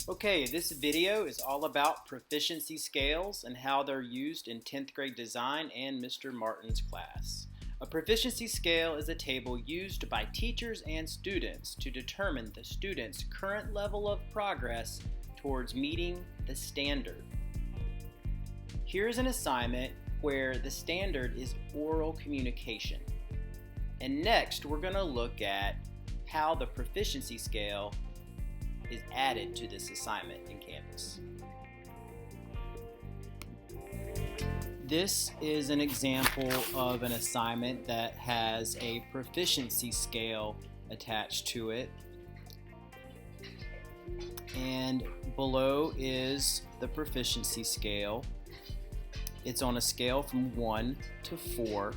Okay, this video is all about proficiency scales and how they're used in 10th grade design and Mr. Martin's class. A proficiency scale is a table used by teachers and students to determine the student's current level of progress towards meeting the standard. Here's an assignment where the standard is oral communication. And next, we're going to look at how the proficiency scale is added to this assignment in Canvas. This is an example of an assignment that has a proficiency scale attached to it. And below is the proficiency scale. It's on a scale from 1 to 4.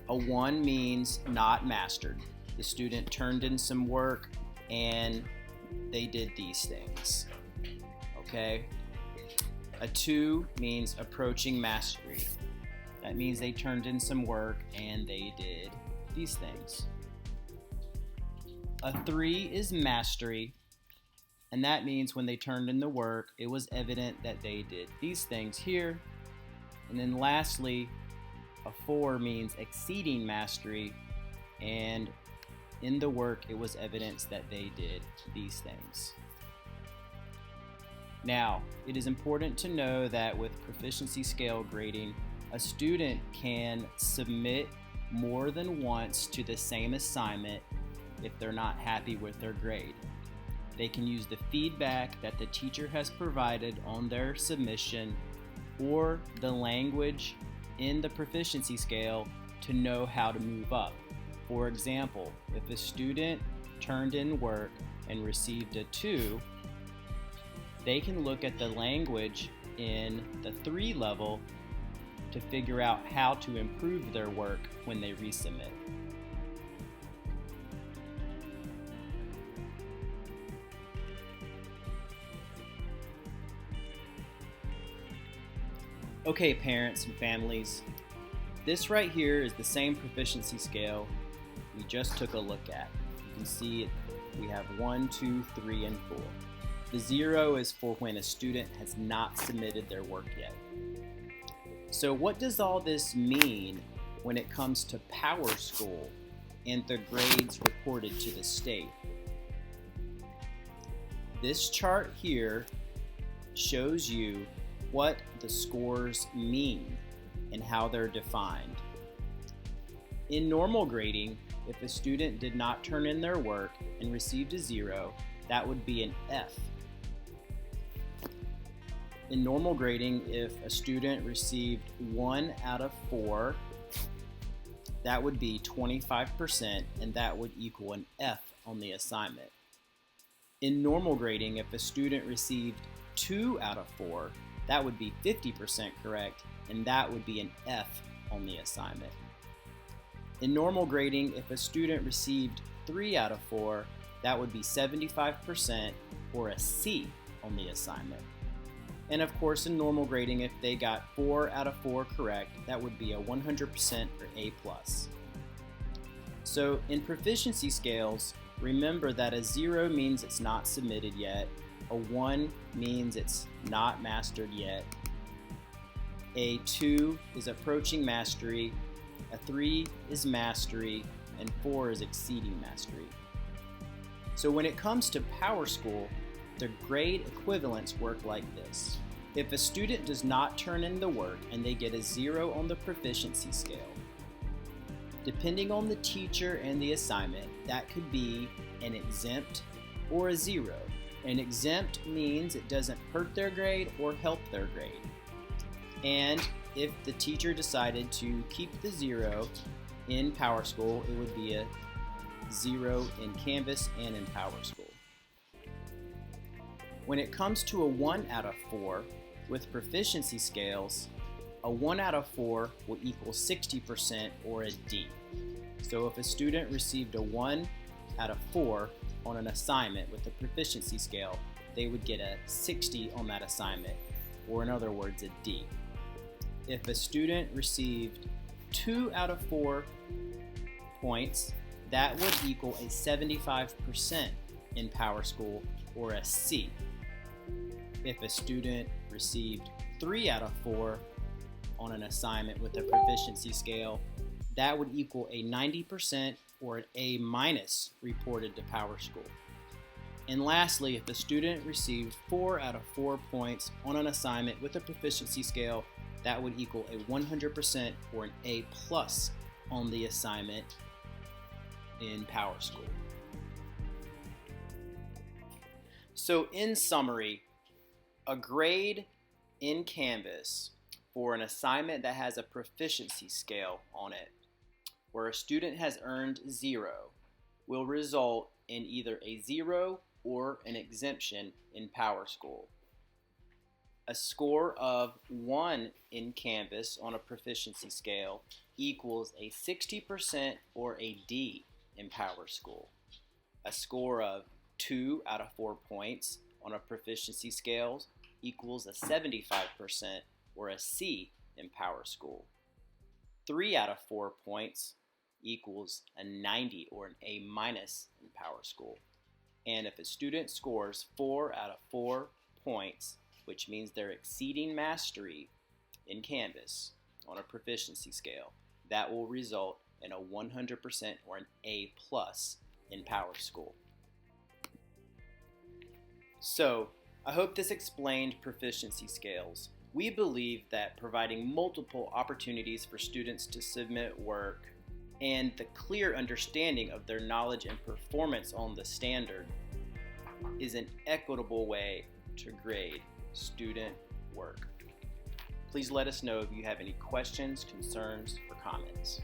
A 1 means not mastered. The student turned in some work and they did these things. Okay? A 2 means approaching mastery. That means they turned in some work and they did these things. A 3 is mastery, and that means when they turned in the work, it was evident that they did these things here. And then lastly, a 4 means exceeding mastery, and in the work, it was evidence that they did these things. Now, it is important to know that with proficiency scale grading, a student can submit more than once to the same assignment if they're not happy with their grade. They can use the feedback that the teacher has provided on their submission or the language in the proficiency scale to know how to move up. For example, if a student turned in work and received a 2, they can look at the language in the 3 level to figure out how to improve their work when they resubmit. Okay, parents and families, this right here is the same proficiency scale we just took a look at. You can see it, we have 1, 2, 3, and 4. The 0 is for when a student has not submitted their work yet. So what does all this mean when it comes to Powerschool and the grades reported to the state? This chart here shows you what the scores mean and how they're defined. In normal grading, if a student did not turn in their work and received a 0, that would be an F. In normal grading, if a student received 1 out of 4, that would be 25%, and that would equal an F on the assignment. In normal grading, if a student received 2 out of 4, that would be 50% correct, and that would be an F on the assignment. In normal grading, if a student received 3 out of 4, that would be 75% or a C on the assignment. And of course, in normal grading, if they got 4 out of 4 correct, that would be a 100% or A+. So in proficiency scales, remember that a 0 means it's not submitted yet, a 1 means it's not mastered yet, a 2 is approaching mastery, a 3 is mastery, and 4 is exceeding mastery. So when it comes to Powerschool, the grade equivalents work like this. If a student does not turn in the work and they get a 0 on the proficiency scale, depending on the teacher and the assignment, that could be an exempt or a 0. An exempt means it doesn't hurt their grade or help their grade. And if the teacher decided to keep the 0 in Powerschool, it would be a 0 in Canvas and in Powerschool. When it comes to a 1 out of 4 with proficiency scales, a 1 out of 4 will equal 60% or a D. So if a student received a 1 out of 4 on an assignment with the proficiency scale, they would get a 60 on that assignment, or in other words, a D. If a student received 2 out of 4 points, that would equal a 75% in Powerschool or a C. If a student received 3 out of 4 on an assignment with a proficiency scale, that would equal a 90% or an A- reported to Powerschool. And lastly, if a student received 4 out of 4 points on an assignment with a proficiency scale, that would equal a 100% or an A+ on the assignment in Powerschool. So in summary, a grade in Canvas for an assignment that has a proficiency scale on it, where a student has earned 0, will result in either a 0 or an exemption in Powerschool. A score of 1 in Canvas on a proficiency scale equals a 60% or a D in Powerschool. A score of 2 out of 4 points on a proficiency scale equals a 75% or a C in Powerschool. 3 out of 4 points equals a 90 or an A- in Powerschool. And if a student scores 4 out of 4 points, which means they're exceeding mastery in Canvas on a proficiency scale, that will result in a 100% or an A+ in Powerschool. So, I hope this explained proficiency scales. We believe that providing multiple opportunities for students to submit work and the clear understanding of their knowledge and performance on the standard is an equitable way to grade student work. Please let us know if you have any questions, concerns, or comments.